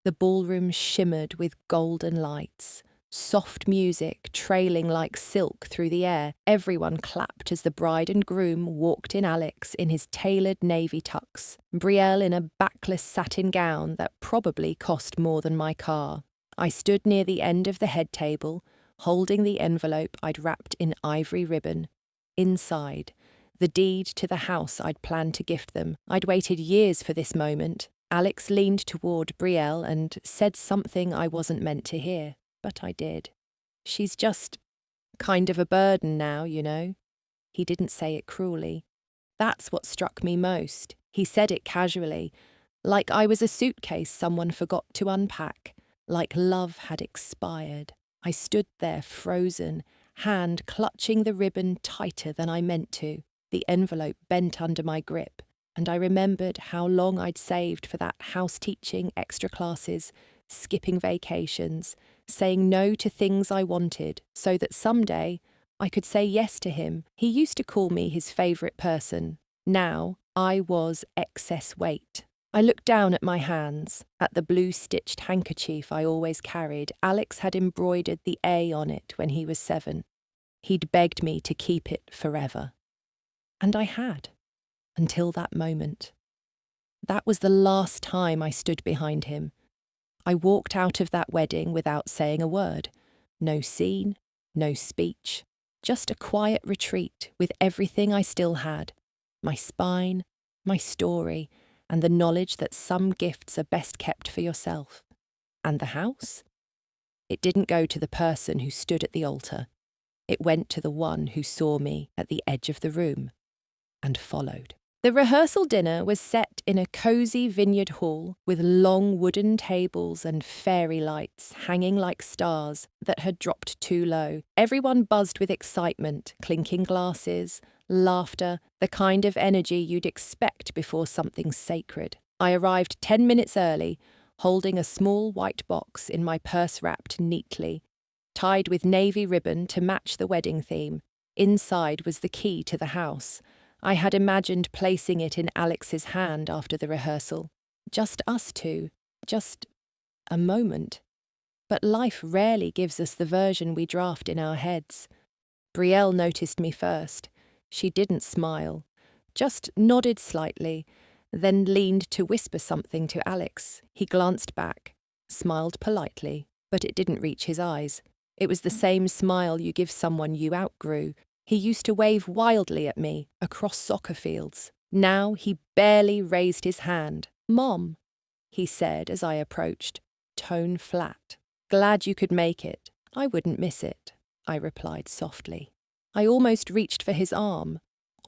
The ballroom shimmered with golden lights. Soft music trailing like silk through the air. Everyone clapped as the bride and groom walked in. Alex in his tailored navy tux, Brielle in a backless satin gown that probably cost more than my car. I stood near the end of the head table, holding the envelope I'd wrapped in ivory ribbon. Inside, the deed to the house I'd planned to gift them. I'd waited years for this moment. Alex leaned toward Brielle and said something I wasn't meant to hear. But I did. She's just kind of a burden now, you know. He didn't say it cruelly. That's what struck me most. He said it casually, like I was a suitcase someone forgot to unpack, like love had expired. I stood there frozen, hand clutching the ribbon tighter than I meant to. The envelope bent under my grip, and I remembered how long I'd saved for that house teaching, extra classes, skipping vacations, saying no to things I wanted, so that someday I could say yes to him. He used to call me his favourite person. Now I was excess weight. I looked down at my hands, at the blue-stitched handkerchief I always carried. Alex had embroidered the A on it when he was 7. He'd begged me to keep it forever. And I had, until that moment. That was the last time I stood behind him. I walked out of that wedding without saying a word. No scene, no speech, just a quiet retreat with everything I still had. My spine, my story, and the knowledge that some gifts are best kept for yourself. And the house? It didn't go to the person who stood at the altar. It went to the one who saw me at the edge of the room and followed. The rehearsal dinner was set in a cosy vineyard hall with long wooden tables and fairy lights hanging like stars that had dropped too low. Everyone buzzed with excitement, clinking glasses, laughter, the kind of energy you'd expect before something sacred. I arrived 10 minutes early, holding a small white box in my purse wrapped neatly, tied with navy ribbon to match the wedding theme. Inside was the key to the house. I had imagined placing it in Alex's hand after the rehearsal. Just us two. Just a moment. But life rarely gives us the version we draft in our heads. Brielle noticed me first. She didn't smile, just nodded slightly, then leaned to whisper something to Alex. He glanced back, smiled politely, but it didn't reach his eyes. It was the same smile you give someone you outgrew. He used to wave wildly at me across soccer fields. Now he barely raised his hand. "Mom," he said as I approached, tone flat. "Glad you could make it. I wouldn't miss it," I replied softly. I almost reached for his arm.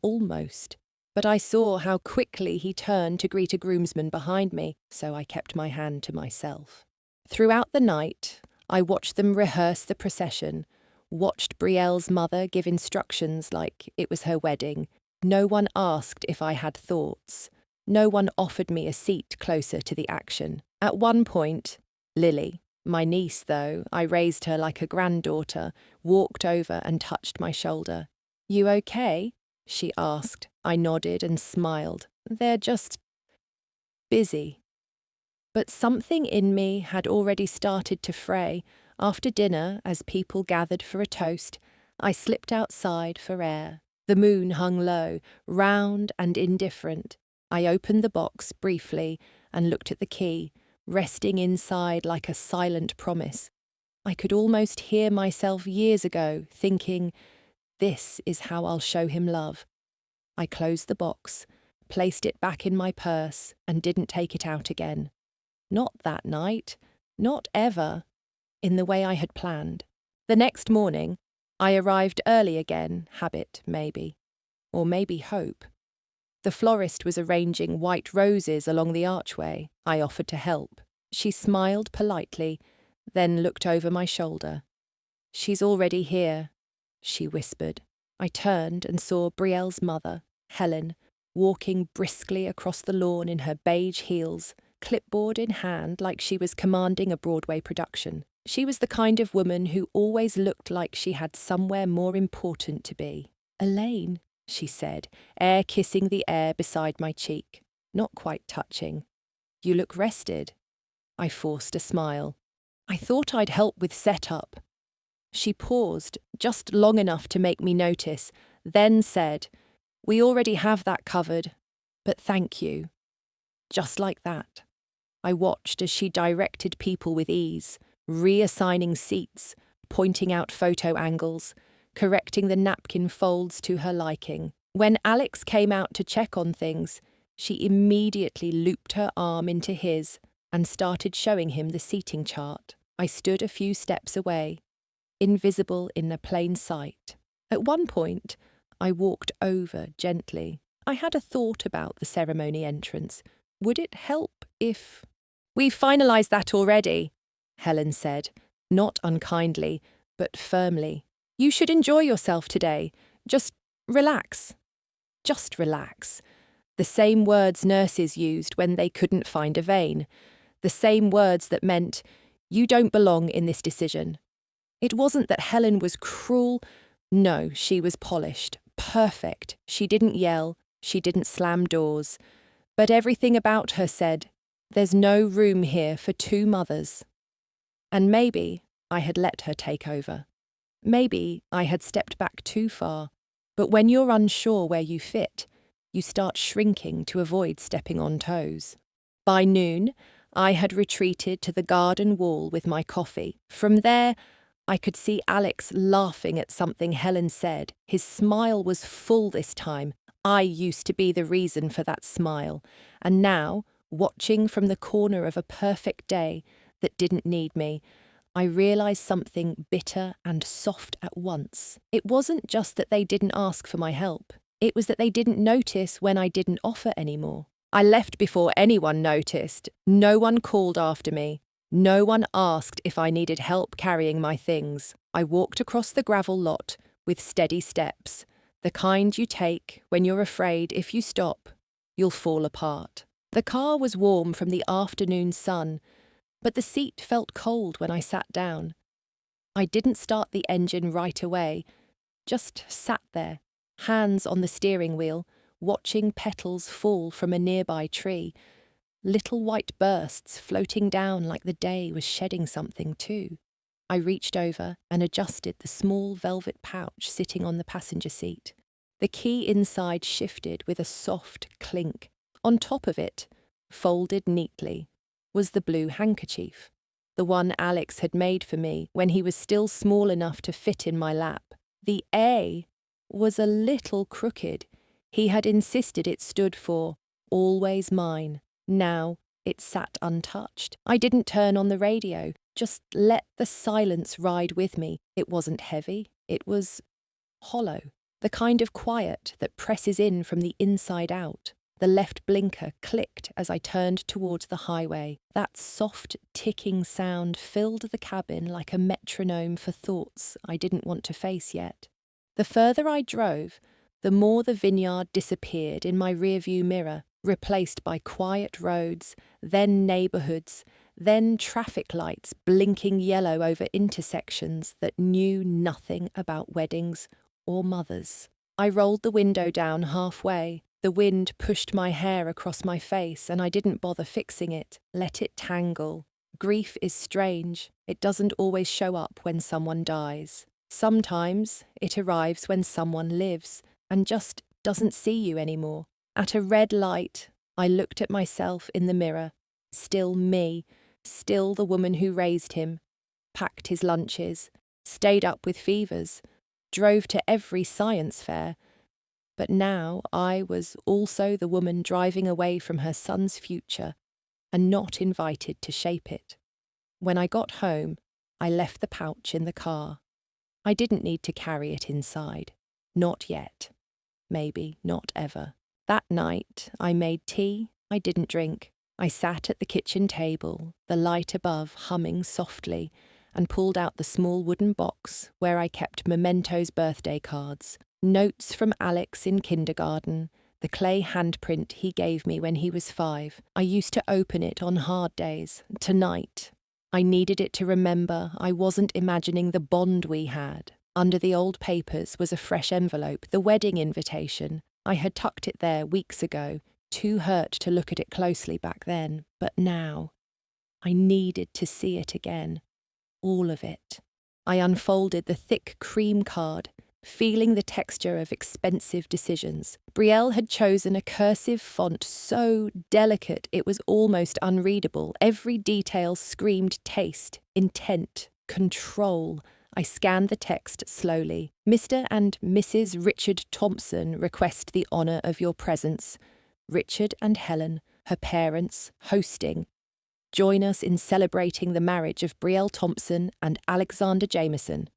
Almost. But I saw how quickly he turned to greet a groomsman behind me, so I kept my hand to myself. Throughout the night, I watched them rehearse the procession, watched Brielle's mother give instructions like it was her wedding. No one asked if I had thoughts. No one offered me a seat closer to the action. At one point, Lily, my niece though, I raised her like a granddaughter, walked over and touched my shoulder. "You okay?" she asked. I nodded and smiled. "They're just busy." But something in me had already started to fray. After dinner, as people gathered for a toast, I slipped outside for air. The moon hung low, round and indifferent. I opened the box briefly and looked at the key, resting inside like a silent promise. I could almost hear myself years ago thinking, "This is how I'll show him love." I closed the box, placed it back in my purse, and didn't take it out again. Not that night, not ever, in the way I had planned. The next morning, I arrived early again, habit maybe, or maybe hope. The florist was arranging white roses along the archway. I offered to help. She smiled politely, then looked over my shoulder. "She's already here," she whispered. I turned and saw Brielle's mother, Helen, walking briskly across the lawn in her beige heels, clipboard in hand like she was commanding a Broadway production. She was the kind of woman who always looked like she had somewhere more important to be. "Elaine," she said, air kissing the air beside my cheek, not quite touching. "You look rested." I forced a smile. I thought I'd help with setup. She paused, just long enough to make me notice, then said, "We already have that covered, but thank you." Just like that. I watched as she directed people with ease, reassigning seats, pointing out photo angles, correcting the napkin folds to her liking. When Alex came out to check on things, she immediately looped her arm into his and started showing him the seating chart. I stood a few steps away, invisible in the plain sight. At one point, I walked over gently. I had a thought about the ceremony entrance. Would it help if... "We've finalized that already," Helen said, not unkindly, but firmly. "You should enjoy yourself today. Just relax. Just relax." The same words nurses used when they couldn't find a vein. The same words that meant, "You don't belong in this decision." It wasn't that Helen was cruel. No, she was polished, perfect. She didn't yell, she didn't slam doors. But everything about her said, "There's no room here for two mothers." And maybe I had let her take over. Maybe I had stepped back too far. But when you're unsure where you fit, you start shrinking to avoid stepping on toes. By noon, I had retreated to the garden wall with my coffee. From there, I could see Alex laughing at something Helen said. His smile was full this time. I used to be the reason for that smile. And now, watching from the corner of a perfect day that didn't need me, I realized something bitter and soft at once. It wasn't just that they didn't ask for my help. It was that they didn't notice when I didn't offer anymore. I left before anyone noticed. No one called after me. No one asked if I needed help carrying my things. I walked across the gravel lot with steady steps, the kind you take when you're afraid if you stop, you'll fall apart. The car was warm from the afternoon sun, but the seat felt cold when I sat down. I didn't start the engine right away, just sat there, hands on the steering wheel, watching petals fall from a nearby tree. Little white bursts floating down like the day was shedding something too. I reached over and adjusted the small velvet pouch sitting on the passenger seat. The key inside shifted with a soft clink. On top of it, folded neatly, was the blue handkerchief, the one Alex had made for me when he was still small enough to fit in my lap. The A was a little crooked. He had insisted it stood for "always mine." Now it sat untouched. I didn't turn on the radio, just let the silence ride with me. It wasn't heavy, it was hollow, the kind of quiet that presses in from the inside out. The left blinker clicked as I turned towards the highway. That soft, ticking sound filled the cabin like a metronome for thoughts I didn't want to face yet. The further I drove, the more the vineyard disappeared in my rearview mirror, replaced by quiet roads, then neighbourhoods, then traffic lights blinking yellow over intersections that knew nothing about weddings or mothers. I rolled the window down halfway. The wind pushed my hair across my face and I didn't bother fixing it. Let it tangle. Grief is strange. It doesn't always show up when someone dies. Sometimes it arrives when someone lives and just doesn't see you anymore. At a red light, I looked at myself in the mirror. Still me, still the woman who raised him, packed his lunches, stayed up with fevers, drove to every science fair. But now I was also the woman driving away from her son's future and not invited to shape it. When I got home, I left the pouch in the car. I didn't need to carry it inside. Not yet. Maybe not ever. That night, I made tea. I didn't drink. I sat at the kitchen table, the light above humming softly, and pulled out the small wooden box where I kept Memento's birthday cards, notes from Alex in kindergarten, the clay handprint he gave me when he was 5. I used to open it on hard days. Tonight, I needed it to remember I wasn't imagining the bond we had. Under the old papers was a fresh envelope, the wedding invitation. I had tucked it there weeks ago, too hurt to look at it closely back then. But now, I needed to see it again. All of it. I unfolded the thick cream card, feeling the texture of expensive decisions. Brielle had chosen a cursive font so delicate it was almost unreadable. Every detail screamed taste, intent, control. I scanned the text slowly. Mr. and Mrs. Richard Thompson request the honour of your presence. Richard and Helen, her parents, hosting. Join us in celebrating the marriage of Brielle Thompson and Alexander Jameson.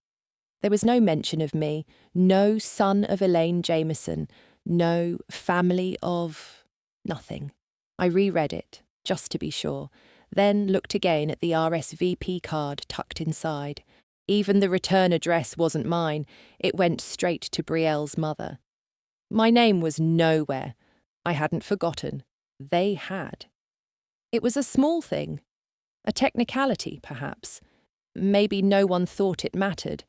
There was no mention of me, no son of Elaine Jameson, no family of nothing. I reread it, just to be sure, then looked again at the RSVP card tucked inside. Even the return address wasn't mine, it went straight to Brielle's mother. My name was nowhere. I hadn't forgotten. They had. It was a small thing, a technicality, perhaps. Maybe no one thought it mattered.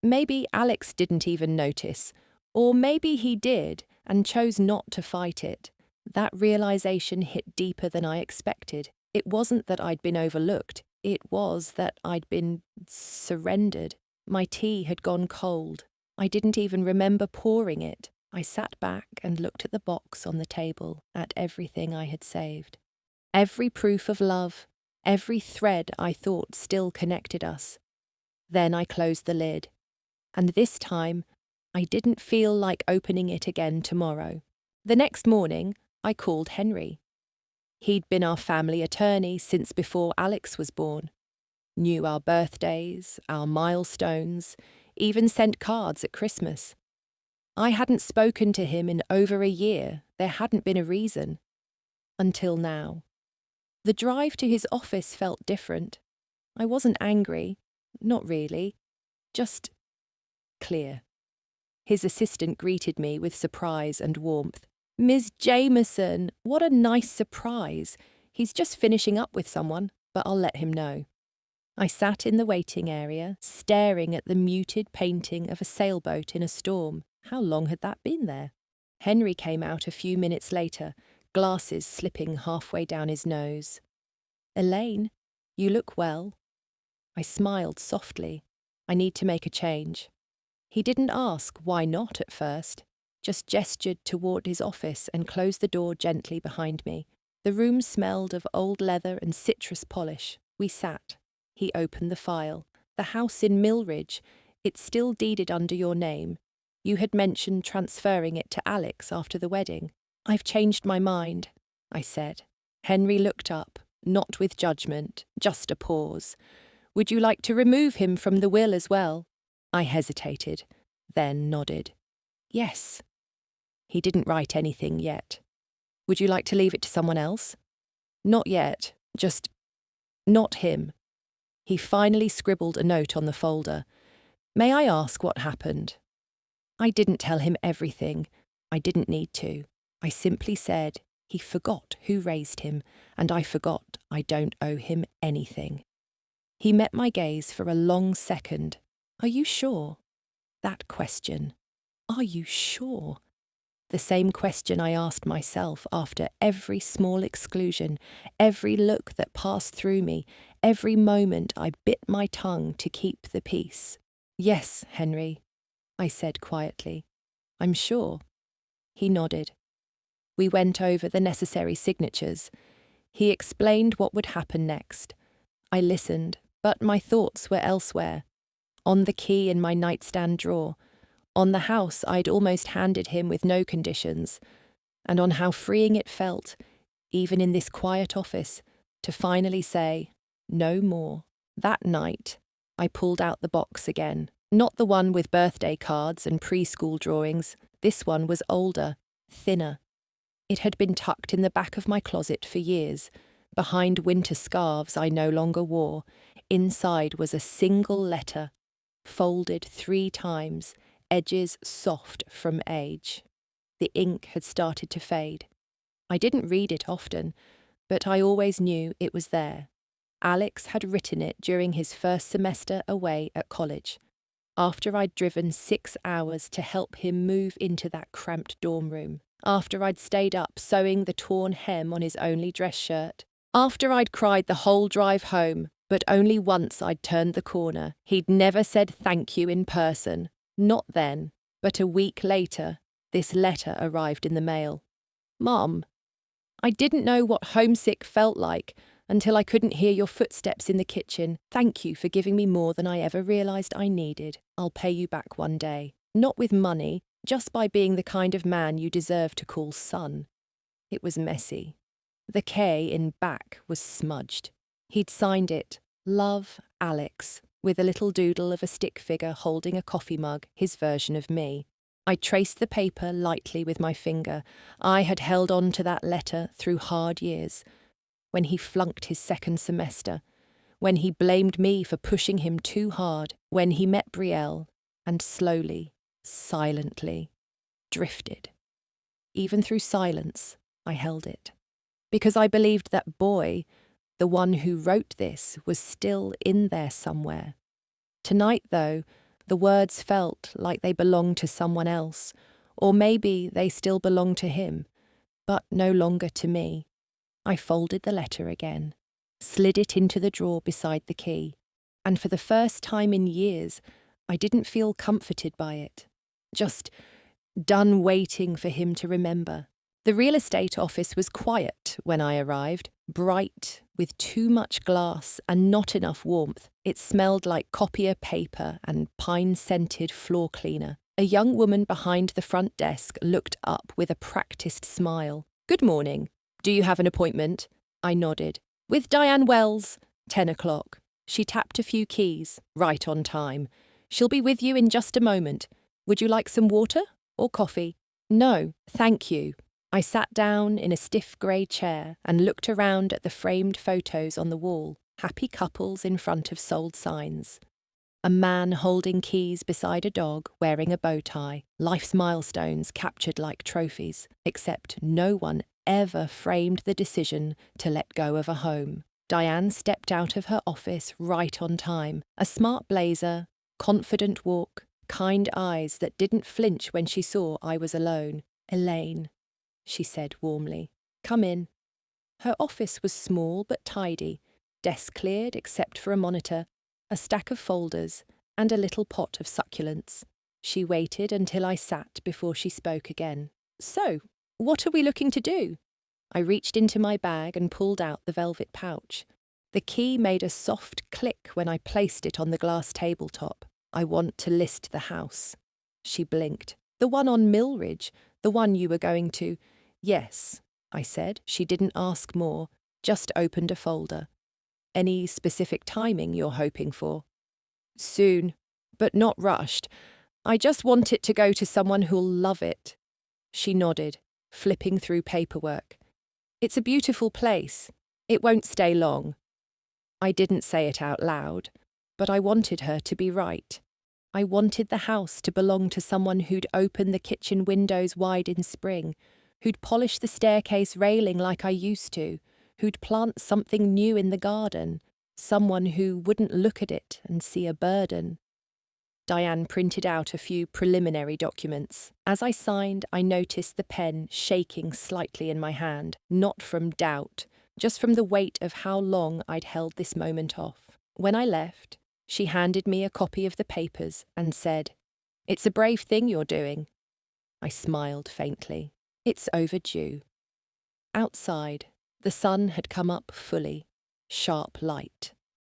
Maybe Alex didn't even notice, or maybe he did and chose not to fight it. That realization hit deeper than I expected. It wasn't that I'd been overlooked, it was that I'd been surrendered. My tea had gone cold. I didn't even remember pouring it. I sat back and looked at the box on the table, at everything I had saved. Every proof of love, every thread I thought still connected us. Then I closed the lid. And this time, I didn't feel like opening it again tomorrow. The next morning, I called Henry. He'd been our family attorney since before Alex was born. Knew our birthdays, our milestones, even sent cards at Christmas. I hadn't spoken to him in over a year. There hadn't been a reason. Until now. The drive to his office felt different. I wasn't angry. Not really. Just clear. His assistant greeted me with surprise and warmth. Ms. Jameson, what a nice surprise. He's just finishing up with someone, but I'll let him know. I sat in the waiting area, staring at the muted painting of a sailboat in a storm. How long had that been there? Henry came out a few minutes later, glasses slipping halfway down his nose. Elaine, you look well. I smiled softly. I need to make a change. He didn't ask why not at first, just gestured toward his office and closed the door gently behind me. The room smelled of old leather and citrus polish. We sat. He opened the file. The house in Millridge, it's still deeded under your name. You had mentioned transferring it to Alex after the wedding. I've changed my mind, I said. Henry looked up, not with judgment, just a pause. Would you like to remove him from the will as well? I hesitated, then nodded. Yes. He didn't write anything yet. Would you like to leave it to someone else? Not yet, just not him. He finally scribbled a note on the folder. May I ask what happened? I didn't tell him everything. I didn't need to. I simply said he forgot who raised him, and I forgot I don't owe him anything. He met my gaze for a long second. Are you sure? That question. Are you sure? The same question I asked myself after every small exclusion, every look that passed through me, every moment I bit my tongue to keep the peace. Yes, Henry, I said quietly. I'm sure. He nodded. We went over the necessary signatures. He explained what would happen next. I listened, but my thoughts were elsewhere. On the key in my nightstand drawer, on the house I'd almost handed him with no conditions, and on how freeing it felt, even in this quiet office, to finally say, no more. That night, I pulled out the box again. Not the one with birthday cards and preschool drawings. This one was older, thinner. It had been tucked in the back of my closet for years, behind winter scarves I no longer wore. Inside was a single letter, folded 3 times, edges soft from age. The ink had started to fade. I didn't read it often, but I always knew it was there. Alex had written it during his first semester away at college, after I'd driven 6 hours to help him move into that cramped dorm room, after I'd stayed up sewing the torn hem on his only dress shirt, After I'd cried the whole drive home, but only once I'd turned the corner, he'd never said thank you in person. Not then, but a week later, this letter arrived in the mail. Mum, I didn't know what homesick felt like until I couldn't hear your footsteps in the kitchen. Thank you for giving me more than I ever realised I needed. I'll pay you back one day. Not with money, just by being the kind of man you deserve to call son. It was messy. The K in back was smudged. He'd signed it, Love, Alex, with a little doodle of a stick figure holding a coffee mug, his version of me. I traced the paper lightly with my finger. I had held on to that letter through hard years. When he flunked his second semester, when he blamed me for pushing him too hard, when he met Brielle and slowly, silently, drifted. Even through silence, I held it. Because I believed that boy, the one who wrote this, was still in there somewhere. Tonight, though, the words felt like they belonged to someone else, or maybe they still belonged to him, but no longer to me. I folded the letter again, slid it into the drawer beside the key, and for the first time in years, I didn't feel comforted by it. Just done waiting for him to remember. The real estate office was quiet when I arrived, bright, with too much glass and not enough warmth. It smelled like copier paper and pine-scented floor cleaner. A young woman behind the front desk looked up with a practiced smile. "Good morning. Do you have an appointment?" I nodded. "With Diane Wells, 10 o'clock. She tapped a few keys, right on time. She'll be with you in just a moment. Would you like some water or coffee?" "No, thank you." I sat down in a stiff grey chair and looked around at the framed photos on the wall, happy couples in front of sold signs. A man holding keys beside a dog wearing a bow tie, life's milestones captured like trophies, except no one ever framed the decision to let go of a home. Diane stepped out of her office right on time, a smart blazer, confident walk, kind eyes that didn't flinch when she saw I was alone. "Elaine," she said warmly. "Come in." Her office was small but tidy, desk cleared except for a monitor, a stack of folders, and a little pot of succulents. She waited until I sat before she spoke again. "So, what are we looking to do?" I reached into my bag and pulled out the velvet pouch. The key made a soft click when I placed it on the glass tabletop. "I want to list the house." She blinked. "The one on Millridge, the one you were going to—" "Yes," I said. She didn't ask more, just opened a folder. "Any specific timing you're hoping for?" "Soon, but not rushed. I just want it to go to someone who'll love it." She nodded, flipping through paperwork. "It's a beautiful place. It won't stay long." I didn't say it out loud, but I wanted her to be right. I wanted the house to belong to someone who'd open the kitchen windows wide in spring, who'd polish the staircase railing like I used to, who'd plant something new in the garden, someone who wouldn't look at it and see a burden. Diane printed out a few preliminary documents. As I signed, I noticed the pen shaking slightly in my hand, not from doubt, just from the weight of how long I'd held this moment off. When I left, she handed me a copy of the papers and said, "It's a brave thing you're doing." I smiled faintly. It's overdue. Outside, the sun had come up fully, sharp light,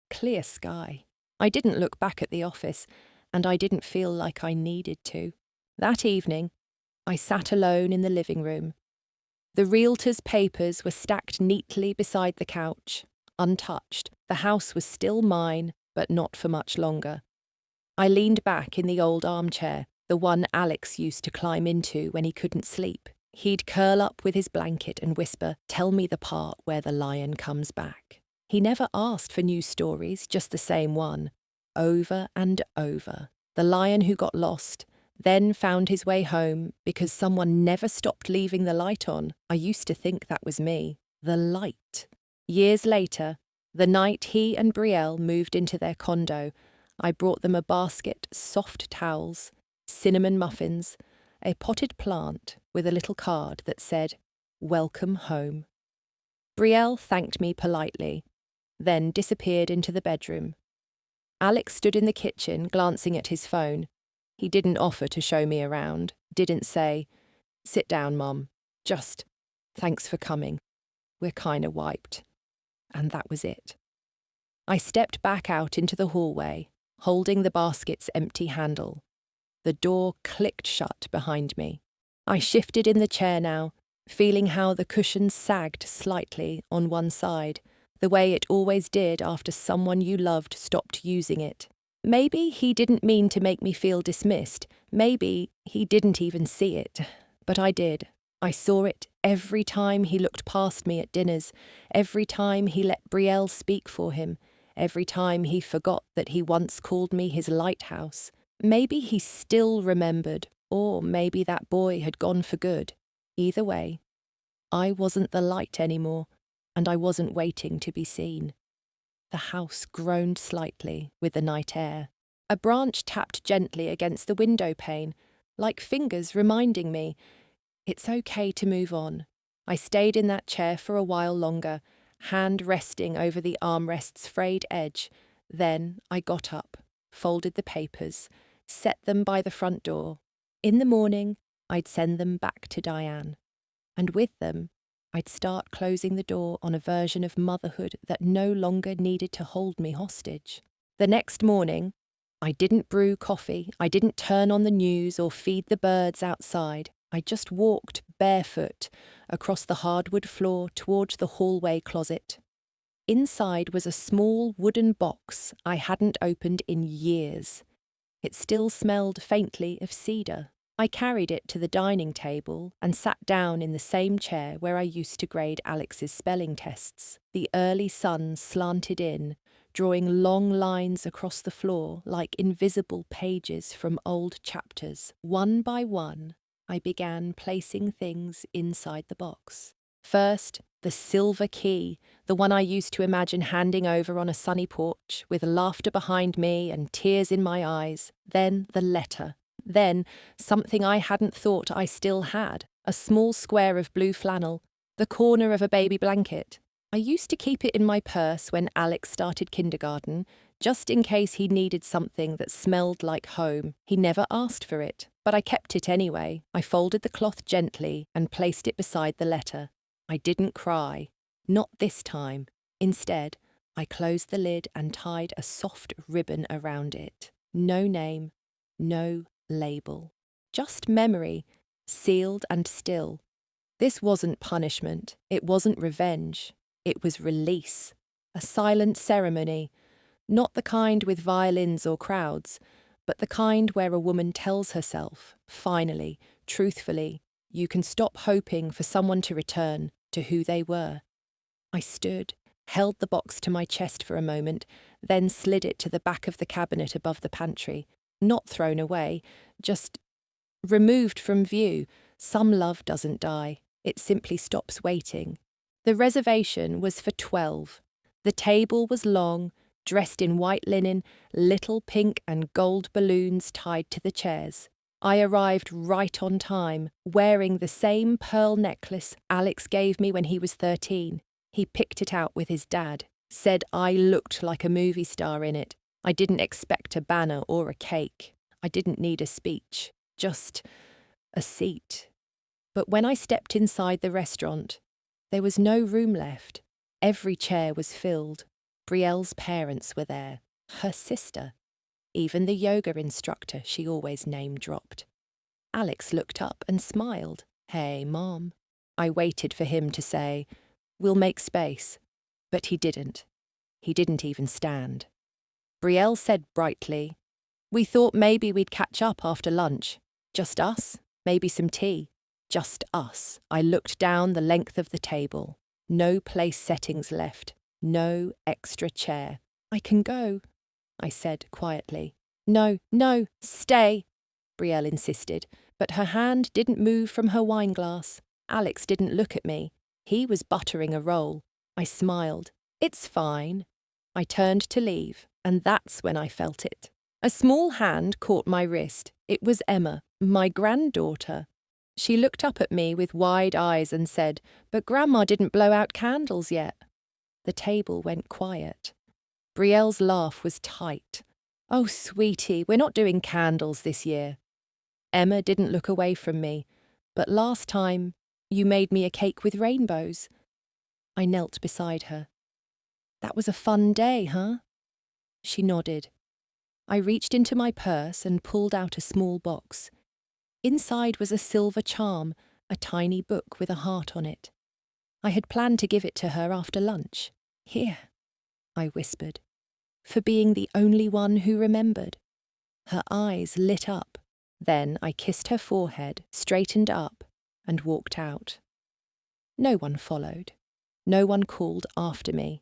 clear sky. I didn't look back at the office, and I didn't feel like I needed to. That evening, I sat alone in the living room. The realtor's papers were stacked neatly beside the couch, untouched. The house was still mine, but not for much longer. I leaned back in the old armchair, the one Alex used to climb into when he couldn't sleep. He'd curl up with his blanket and whisper, "Tell me the part where the lion comes back." He never asked for new stories, just the same one, over and over. The lion who got lost, then found his way home because someone never stopped leaving the light on. I used to think that was me. The light. Years later, the night he and Brielle moved into their condo, I brought them a basket, soft towels, cinnamon muffins, a potted plant with a little card that said, "Welcome home." Brielle thanked me politely, then disappeared into the bedroom. Alex stood in the kitchen, glancing at his phone. He didn't offer to show me around, didn't say, "Sit down, Mum. Just, thanks for coming. We're kinda wiped." And that was it. I stepped back out into the hallway, holding the basket's empty handle. The door clicked shut behind me. I shifted in the chair now, feeling how the cushion sagged slightly on one side, the way it always did after someone you loved stopped using it. Maybe he didn't mean to make me feel dismissed. Maybe he didn't even see it. But I did. I saw it every time he looked past me at dinners, every time he let Brielle speak for him, every time he forgot that he once called me his lighthouse. Maybe he still remembered, or maybe that boy had gone for good. Either way, I wasn't the light anymore, and I wasn't waiting to be seen. The house groaned slightly with the night air. A branch tapped gently against the window pane, like fingers reminding me, it's okay to move on. I stayed in that chair for a while longer, hand resting over the armrest's frayed edge. Then I got up, folded the papers, set them by the front door. In the morning, I'd send them back to Diane. And with them, I'd start closing the door on a version of motherhood that no longer needed to hold me hostage. The next morning, I didn't brew coffee, I didn't turn on the news or feed the birds outside. I just walked barefoot across the hardwood floor towards the hallway closet. Inside was a small wooden box I hadn't opened in years. It still smelled faintly of cedar. I carried it to the dining table and sat down in the same chair where I used to grade Alex's spelling tests. The early sun slanted in, drawing long lines across the floor like invisible pages from old chapters. One by one, I began placing things inside the box. First, the silver key, the one I used to imagine handing over on a sunny porch, with laughter behind me and tears in my eyes. Then the letter. Then something I hadn't thought I still had, a small square of blue flannel, the corner of a baby blanket. I used to keep it in my purse when Alex started kindergarten, just in case he needed something that smelled like home. He never asked for it, but I kept it anyway. I folded the cloth gently and placed it beside the letter. I didn't cry. Not this time. Instead, I closed the lid and tied a soft ribbon around it. No name, no label. Just memory, sealed and still. This wasn't punishment. It wasn't revenge. It was release. A silent ceremony. Not the kind with violins or crowds, but the kind where a woman tells herself, finally, truthfully, you can stop hoping for someone to return to who they were. I stood, held the box to my chest for a moment, then slid it to the back of the cabinet above the pantry. Not thrown away, just removed from view. Some love doesn't die. It simply stops waiting. The reservation was for 12. The table was long, dressed in white linen, little pink and gold balloons tied to the chairs. I arrived right on time, wearing the same pearl necklace Alex gave me when he was 13. He picked it out with his dad, said I looked like a movie star in it. I didn't expect a banner or a cake. I didn't need a speech, just a seat. But when I stepped inside the restaurant, there was no room left. Every chair was filled. Brielle's parents were there, her sister, even the yoga instructor she always name-dropped. Alex looked up and smiled. Hey, Mom. I waited for him to say, we'll make space. But he didn't. He didn't even stand. Brielle said brightly, we thought maybe we'd catch up after lunch. Just us, maybe some tea. Just us. I looked down the length of the table. No place settings left. No extra chair. I can go, I said quietly. No, stay, Brielle insisted, but her hand didn't move from her wine glass. Alex didn't look at me. He was buttering a roll. I smiled. It's fine. I turned to leave, and that's when I felt it. A small hand caught my wrist. It was Emma, my granddaughter. She looked up at me with wide eyes and said, "But Grandma didn't blow out candles yet." The table went quiet. Brielle's laugh was tight. "Oh, sweetie, we're not doing candles this year." Emma didn't look away from me, but last time you made me a cake with rainbows. I knelt beside her. "That was a fun day, huh?" She nodded. I reached into my purse and pulled out a small box. Inside was a silver charm, a tiny book with a heart on it. I had planned to give it to her after lunch. "Here," I whispered, "for being the only one who remembered." Her eyes lit up. Then I kissed her forehead, straightened up, and walked out. No one followed. No one called after me.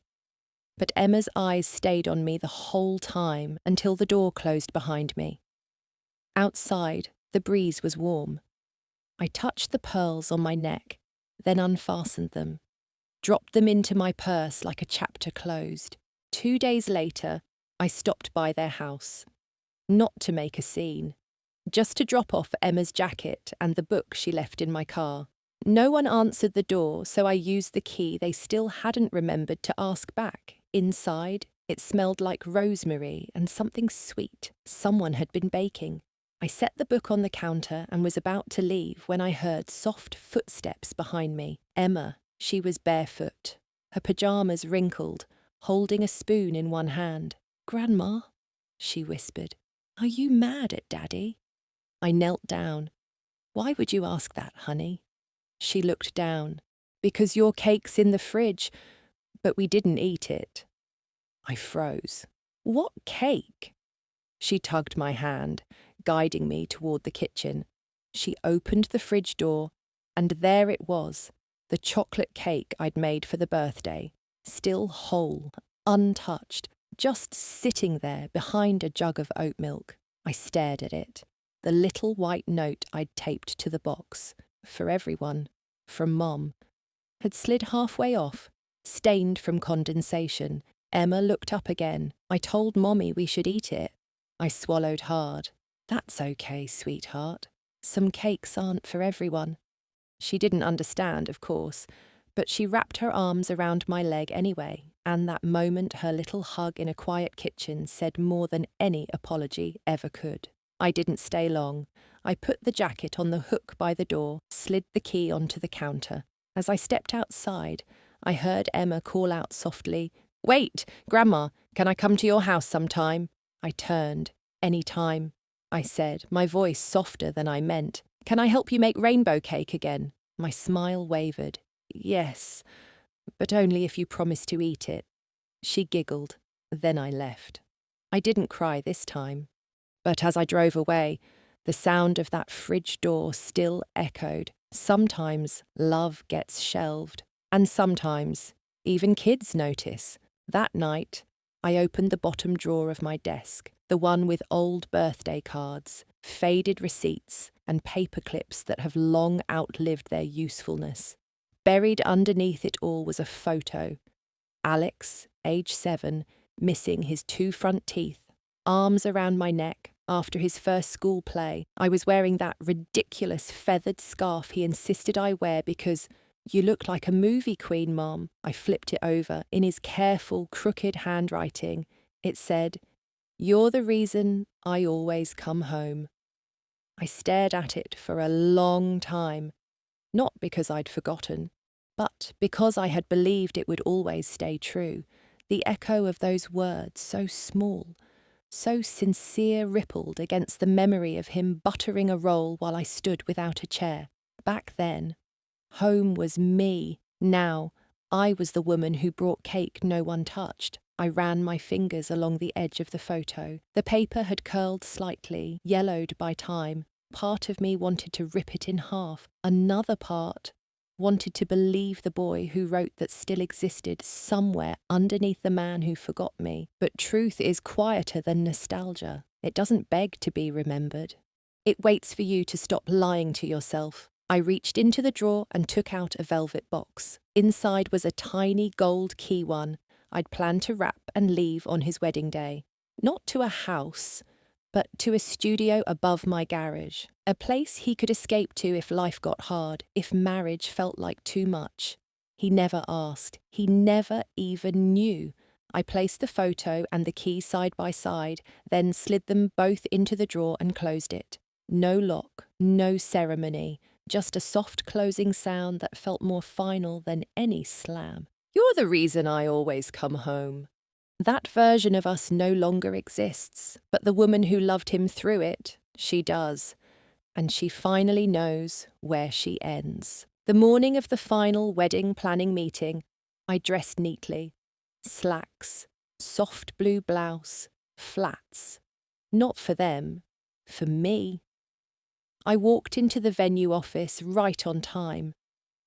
But Emma's eyes stayed on me the whole time until the door closed behind me. Outside, the breeze was warm. I touched the pearls on my neck, then unfastened them, dropped them into my purse like a chapter closed. 2 days later, I stopped by their house. Not to make a scene, just to drop off Emma's jacket and the book she left in my car. No one answered the door, so I used the key they still hadn't remembered to ask back. Inside, it smelled like rosemary and something sweet someone had been baking. I set the book on the counter and was about to leave when I heard soft footsteps behind me. Emma, she was barefoot, her pajamas wrinkled, holding a spoon in one hand. "Grandma," she whispered, "are you mad at Daddy?" I knelt down. "Why would you ask that, honey?" She looked down. "Because your cake's in the fridge, but we didn't eat it." I froze. "What cake?" She tugged my hand, guiding me toward the kitchen. She opened the fridge door, and there it was, the chocolate cake I'd made for the birthday, still whole, untouched, just sitting there behind a jug of oat milk. I stared at it. The little white note I'd taped to the box, for everyone, from Mom, had slid halfway off, stained from condensation. Emma looked up again. "I told Mommy we should eat it." I swallowed hard. "That's okay, sweetheart. Some cakes aren't for everyone." She didn't understand, of course, but she wrapped her arms around my leg anyway, and that moment her little hug in a quiet kitchen said more than any apology ever could. I didn't stay long. I put the jacket on the hook by the door, slid the key onto the counter. As I stepped outside, I heard Emma call out softly, "Wait, Grandma, can I come to your house sometime?" I turned. "Any time," I said, my voice softer than I meant. "Can I help you make rainbow cake again?" My smile wavered. "Yes, but only if you promise to eat it." She giggled. Then I left. I didn't cry this time. But as I drove away, the sound of that fridge door still echoed. Sometimes love gets shelved, and sometimes even kids notice. That night, I opened the bottom drawer of my desk, the one with old birthday cards, faded receipts, and paper clips that have long outlived their usefulness. Buried underneath it all was a photo. Alex, age 7, missing his 2 front teeth, arms around my neck after his first school play. I was wearing that ridiculous feathered scarf he insisted I wear because "You look like a movie queen, Mom." I flipped it over. In his careful, crooked handwriting, it said, "You're the reason I always come home." I stared at it for a long time, not because I'd forgotten, but because I had believed it would always stay true. The echo of those words, so small, so sincere, rippled against the memory of him buttering a roll while I stood without a chair. Back then, home was me. Now, I was the woman who brought cake no one touched. I ran my fingers along the edge of the photo. The paper had curled slightly, yellowed by time. Part of me wanted to rip it in half. Another part wanted to believe the boy who wrote that still existed somewhere underneath the man who forgot me. But truth is quieter than nostalgia. It doesn't beg to be remembered. It waits for you to stop lying to yourself. I reached into the drawer and took out a velvet box. Inside was a tiny gold key one I'd planned to wrap and leave on his wedding day. Not to a house, but to a studio above my garage. A place he could escape to if life got hard, if marriage felt like too much. He never asked. He never even knew. I placed the photo and the key side by side, then slid them both into the drawer and closed it. No lock, no ceremony, just a soft closing sound that felt more final than any slam. You're the reason I always come home. That version of us no longer exists, but the woman who loved him through it, she does. And she finally knows where she ends. The morning of the final wedding planning meeting, I dressed neatly. Slacks, soft blue blouse, flats. Not for them, for me. I walked into the venue office right on time.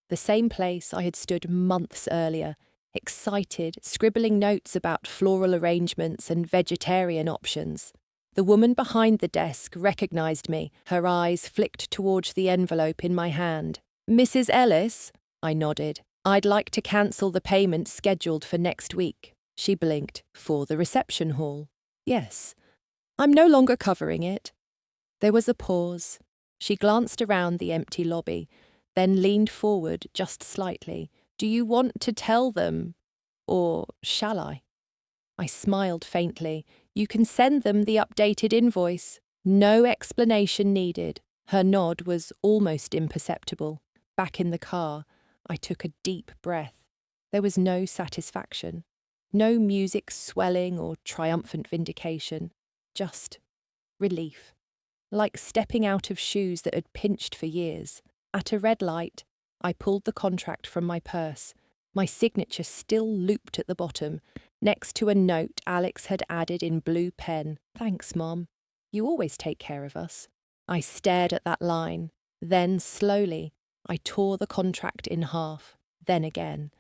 The same place I had stood months earlier, excited, scribbling notes about floral arrangements and vegetarian options. The woman behind the desk recognized me. Her eyes flicked towards the envelope in my hand. Mrs. Ellis? I nodded. I'd like to cancel the payment scheduled for next week. She blinked. For the reception hall. Yes. I'm no longer covering it. There was a pause. She glanced around the empty lobby, then leaned forward just slightly. Do you want to tell them? Or shall I? I smiled faintly. You can send them the updated invoice. No explanation needed. Her nod was almost imperceptible. Back in the car, I took a deep breath. There was no satisfaction. No music swelling or triumphant vindication. Just relief. Like stepping out of shoes that had pinched for years. At a red light, I pulled the contract from my purse. My signature still looped at the bottom, next to a note Alex had added in blue pen. Thanks, Mom. You always take care of us. I stared at that line. Then, slowly, I tore the contract in half, then again,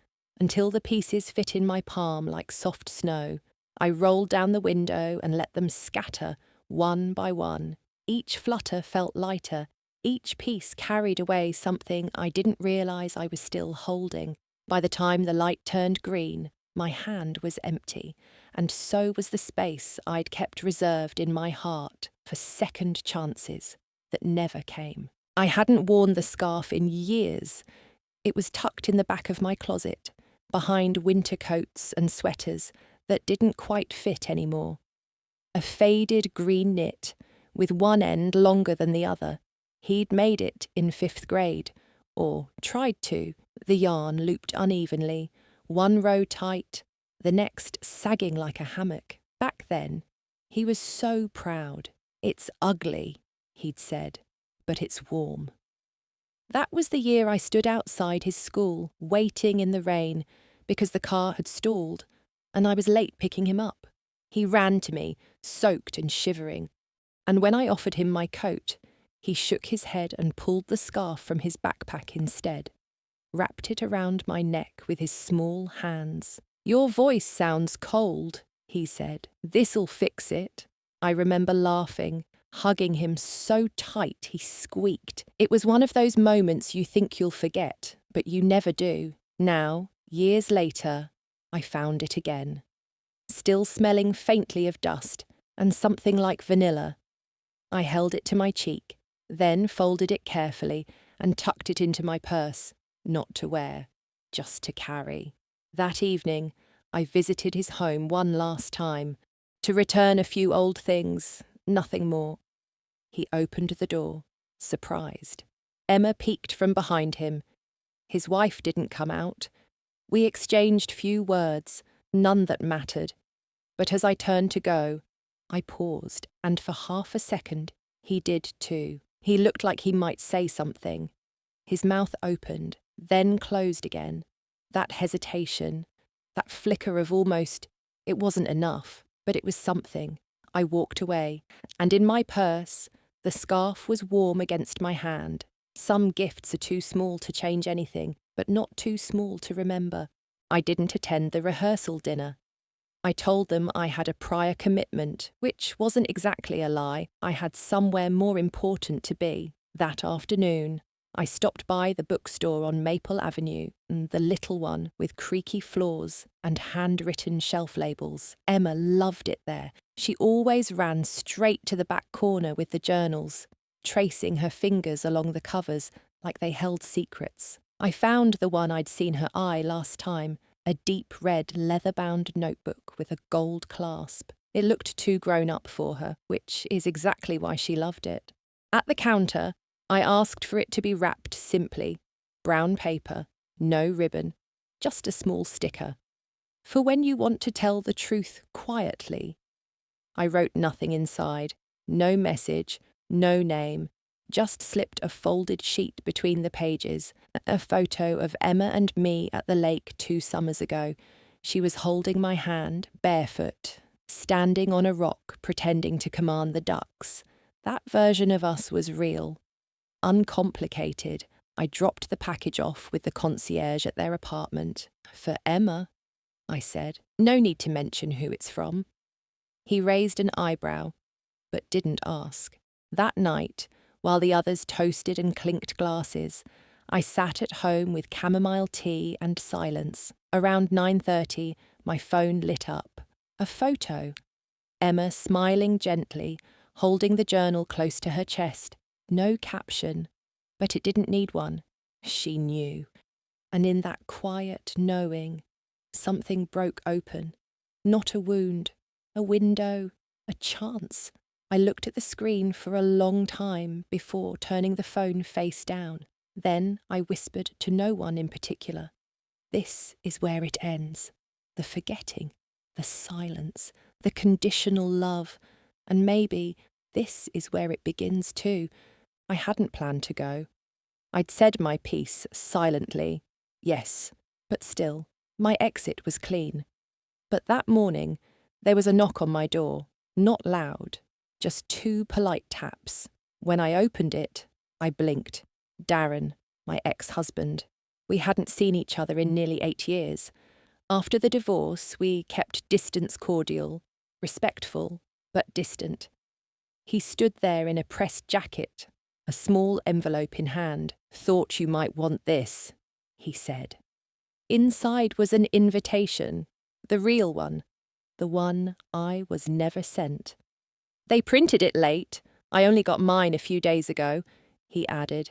until the pieces fit in my palm like soft snow. I rolled down the window and let them scatter, one by one. Each flutter felt lighter. Each piece carried away something I didn't realize I was still holding. By the time the light turned green, my hand was empty, and so was the space I'd kept reserved in my heart for second chances that never came. I hadn't worn the scarf in years. It was tucked in the back of my closet, behind winter coats and sweaters that didn't quite fit anymore. A faded green knit, with one end longer than the other. He'd made it in 5th grade, or tried to. The yarn looped unevenly, one row tight, the next sagging like a hammock. Back then, he was so proud. It's ugly, he'd said, but it's warm. That was the year I stood outside his school, waiting in the rain, because the car had stalled, and I was late picking him up. He ran to me, soaked and shivering, and when I offered him my coat, he shook his head and pulled the scarf from his backpack instead. Wrapped it around my neck with his small hands. Your voice sounds cold, he said. This'll fix it. I remember laughing, hugging him so tight he squeaked. It was one of those moments you think you'll forget, but you never do. Now, years later, I found it again. Still smelling faintly of dust and something like vanilla. I held it to my cheek, then folded it carefully and tucked it into my purse. Not to wear, just to carry. That evening, I visited his home one last time, to return a few old things, nothing more. He opened the door, surprised. Emma peeked from behind him. His wife didn't come out. We exchanged few words, none that mattered. But as I turned to go, I paused, and for half a second, he did too. He looked like he might say something. His mouth opened, then closed again. That hesitation, that flicker of almost, it wasn't enough, but it was something. I walked away, and in my purse, the scarf was warm against my hand. Some gifts are too small to change anything, but not too small to remember. I didn't attend the rehearsal dinner. I told them I had a prior commitment, which wasn't exactly a lie. I had somewhere more important to be. That afternoon, I stopped by the bookstore on Maple Avenue, the little one with creaky floors and handwritten shelf labels. Emma loved it there. She always ran straight to the back corner with the journals. tracing her fingers along the covers like they held secrets. I found the one I'd seen her eye last time, a deep red leather-bound notebook with a gold clasp. It looked too grown up for her, which is exactly why she loved it. At the counter, I asked for it to be wrapped simply. Brown paper, no ribbon, just a small sticker. For when you want to tell the truth quietly. I wrote nothing inside, no message, no name, just slipped a folded sheet between the pages, a photo of Emma and me at the lake 2 summers ago. She was holding my hand, barefoot, standing on a rock, pretending to command the ducks. That version of us was real. Uncomplicated, I dropped the package off with the concierge at their apartment. For Emma, I said. No need to mention who it's from. He raised an eyebrow, but didn't ask. That night, while the others toasted and clinked glasses, I sat at home with chamomile tea and silence. Around 9:30, my phone lit up. A photo. Emma smiling gently, holding the journal close to her chest. No caption, but it didn't need one. She knew. And in that quiet knowing, something broke open. Not a wound, a window, a chance. I looked at the screen for a long time before turning the phone face down. Then I whispered to no one in particular. This is where it ends. The forgetting, the silence, the conditional love. And maybe this is where it begins too. I hadn't planned to go. I'd said my piece silently. Yes, but still, my exit was clean. But that morning, there was a knock on my door. Not loud, just 2 polite taps. When I opened it, I blinked. Darren, my ex-husband. We hadn't seen each other in nearly 8 years. After the divorce, we kept distance cordial, respectful, but distant. He stood there in a pressed jacket, a small envelope in hand. Thought you might want this, he said. Inside was an invitation, the real one, the one I was never sent. They printed it late. I only got mine a few days ago, he added.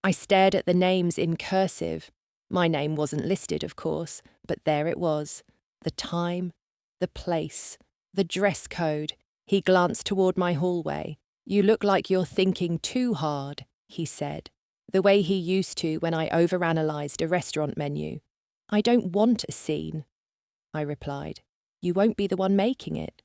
I stared at the names in cursive. My name wasn't listed, of course, but there it was. The time, the place, the dress code. He glanced toward my hallway. You look like you're thinking too hard, he said, the way he used to when I overanalyzed a restaurant menu. I don't want a scene, I replied. You won't be the one making it.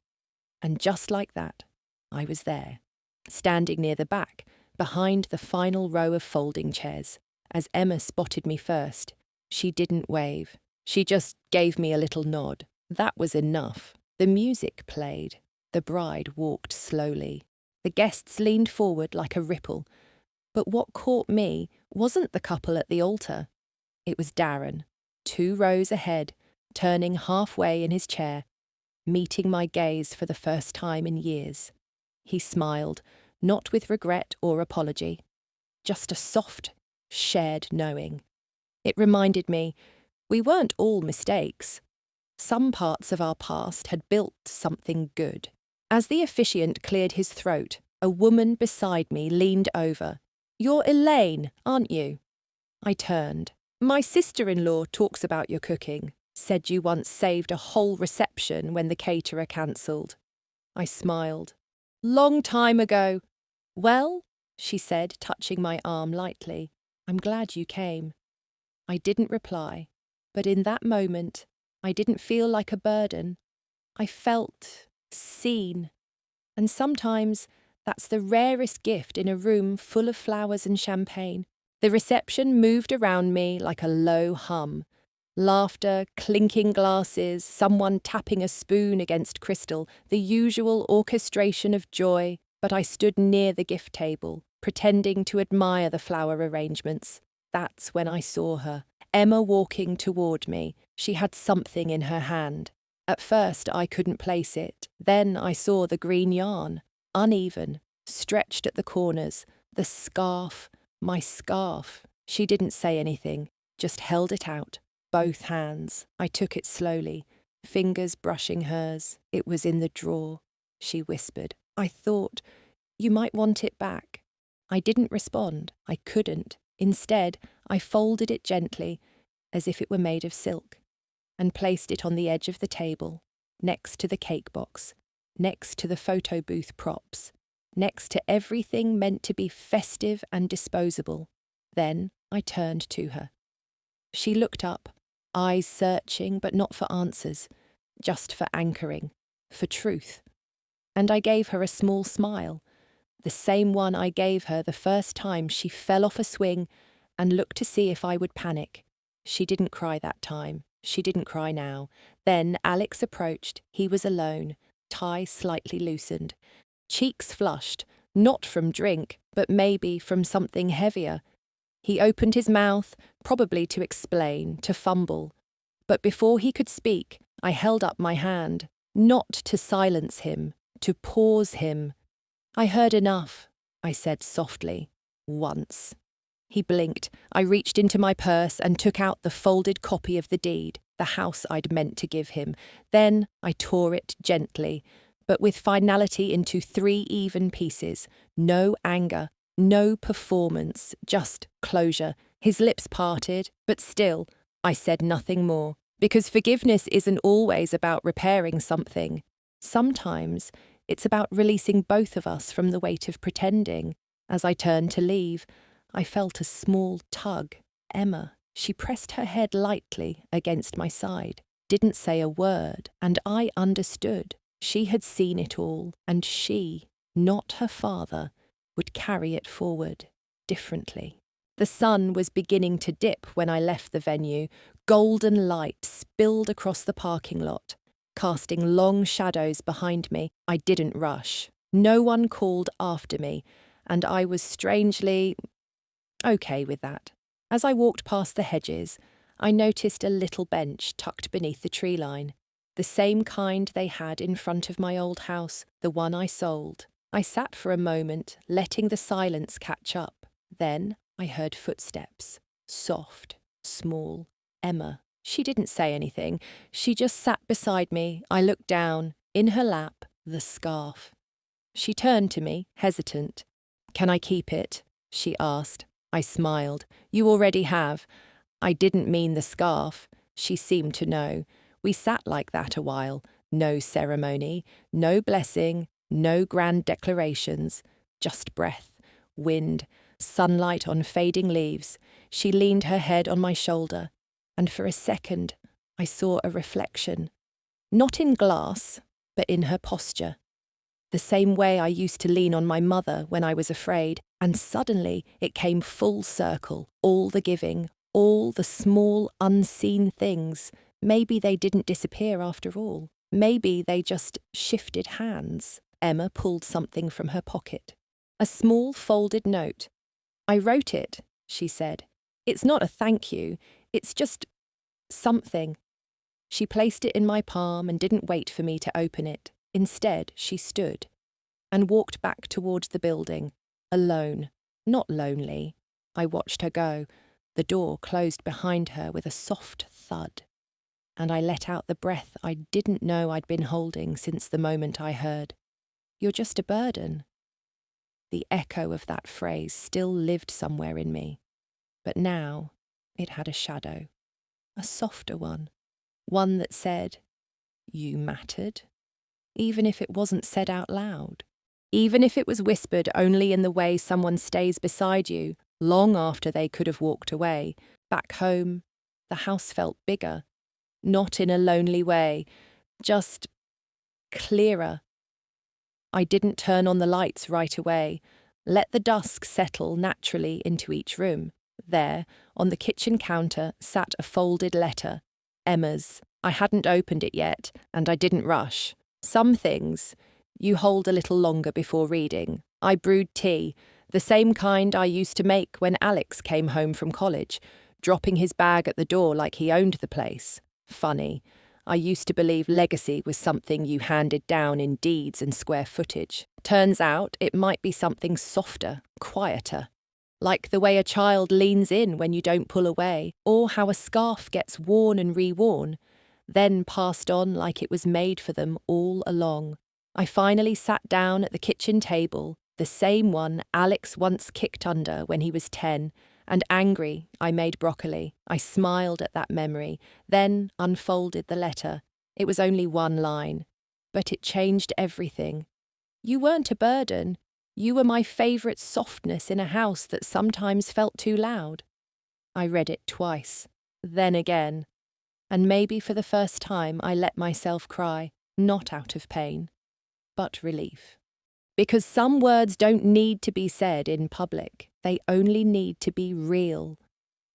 And just like that, I was there, standing near the back, behind the final row of folding chairs. As Emma spotted me first, she didn't wave. She just gave me a little nod. That was enough. The music played. The bride walked slowly. The guests leaned forward like a ripple. But what caught me wasn't the couple at the altar. It was Darren, 2 rows ahead, turning halfway in his chair, meeting my gaze for the first time in years. He smiled, not with regret or apology, just a soft, shared knowing. It reminded me, we weren't all mistakes. Some parts of our past had built something good. As the officiant cleared his throat, a woman beside me leaned over. You're Elaine, aren't you? I turned. My sister-in-law talks about your cooking. Said you once saved a whole reception when the caterer cancelled. I smiled. Long time ago. Well, she said, touching my arm lightly, I'm glad you came. I didn't reply, but in that moment, I didn't feel like a burden. I felt seen. And sometimes that's the rarest gift in a room full of flowers and champagne. The reception moved around me like a low hum. Laughter, clinking glasses, someone tapping a spoon against crystal, the usual orchestration of joy, but I stood near the gift table, pretending to admire the flower arrangements. That's when I saw her, Emma walking toward me. She had something in her hand. At first I couldn't place it. Then I saw the green yarn, uneven, stretched at the corners, the scarf, my scarf. She didn't say anything, just held it out. Both hands. I took it slowly, fingers brushing hers. It was in the drawer, she whispered. I thought, you might want it back. I didn't respond. I couldn't. Instead, I folded it gently, as if it were made of silk, and placed it on the edge of the table, next to the cake box, next to the photo booth props, next to everything meant to be festive and disposable. Then I turned to her. She looked up, eyes searching but not for answers, just for anchoring, for truth. And I gave her a small smile, the same one I gave her the first time she fell off a swing and looked to see if I would panic. She didn't cry that time. She didn't cry now. Then Alex approached. He was alone, tie slightly loosened, cheeks flushed, not from drink, but maybe from something heavier. He opened his mouth, probably to explain, to fumble. But before he could speak, I held up my hand, not to silence him, to pause him. I heard enough, I said softly, once. He blinked. I reached into my purse and took out the folded copy of the deed, the house I'd meant to give him. Then I tore it gently, but with finality into 3 even pieces. No anger, no performance, just closure. His lips parted, but still, I said nothing more, because forgiveness isn't always about repairing something. Sometimes it's about releasing both of us from the weight of pretending. As I turned to leave, I felt a small tug. Emma. She pressed her head lightly against my side, didn't say a word, and I understood. She had seen it all, and she, not her father, would carry it forward differently. The sun was beginning to dip when I left the venue. Golden light spilled across the parking lot, casting long shadows behind me. I didn't rush. No one called after me, and I was strangely okay with that. As I walked past the hedges, I noticed a little bench tucked beneath the tree line, the same kind they had in front of my old house, the one I sold. I sat for a moment, letting the silence catch up. Then I heard footsteps, soft, small. Emma. She didn't say anything. She just sat beside me. I looked down. In her lap, the scarf. She turned to me, hesitant. "Can I keep it?" she asked. I smiled. "You already have." I didn't mean the scarf. She seemed to know. We sat like that a while. No ceremony, no blessing, no grand declarations. Just breath, wind, sunlight on fading leaves. She leaned her head on my shoulder, and for a second I saw a reflection. Not in glass, but in her posture. The same way I used to lean on my mother when I was afraid, and suddenly it came full circle, all the giving, all the small, unseen things. Maybe they didn't disappear after all. Maybe they just shifted hands. Emma pulled something from her pocket. A small folded note. "I wrote it," she said. "It's not a thank you, it's just something." She placed it in my palm and didn't wait for me to open it. Instead, she stood and walked back towards the building, alone, not lonely. I watched her go. The door closed behind her with a soft thud, and I let out the breath I didn't know I'd been holding since the moment I heard, "You're just a burden." The echo of that phrase still lived somewhere in me, but now it had a shadow, a softer one that said, "You mattered," even if it wasn't said out loud, even if it was whispered only in the way someone stays beside you long after they could have walked away. Back home, the house felt bigger, not in a lonely way, just clearer. I didn't turn on the lights right away, let the dusk settle naturally into each room. There, on the kitchen counter, sat a folded letter. Emma's. I hadn't opened it yet, and I didn't rush. Some things you hold a little longer before reading. I brewed tea, the same kind I used to make when Alex came home from college, dropping his bag at the door like he owned the place. Funny. I used to believe legacy was something you handed down in deeds and square footage. Turns out it might be something softer, quieter. Like the way a child leans in when you don't pull away, or how a scarf gets worn and reworn, then passed on like it was made for them all along. I finally sat down at the kitchen table, The same one Alex once kicked under when he was 10, and angry, I made broccoli. I smiled at that memory, then unfolded the letter. It was only one line, but it changed everything. You weren't a burden. You were my favourite softness in a house that sometimes felt too loud. I read it twice, then again, and maybe for the first time I let myself cry, not out of pain, but relief. Because some words don't need to be said in public, they only need to be real.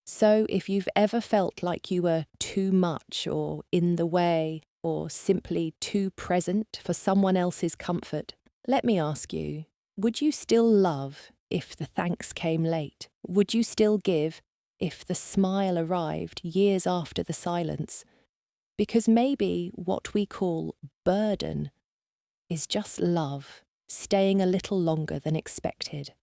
So if you've ever felt like you were too much or in the way or simply too present for someone else's comfort, let me ask you, would you still love if the thanks came late? Would you still give if the smile arrived years after the silence? Because maybe what we call burden is just love, staying a little longer than expected.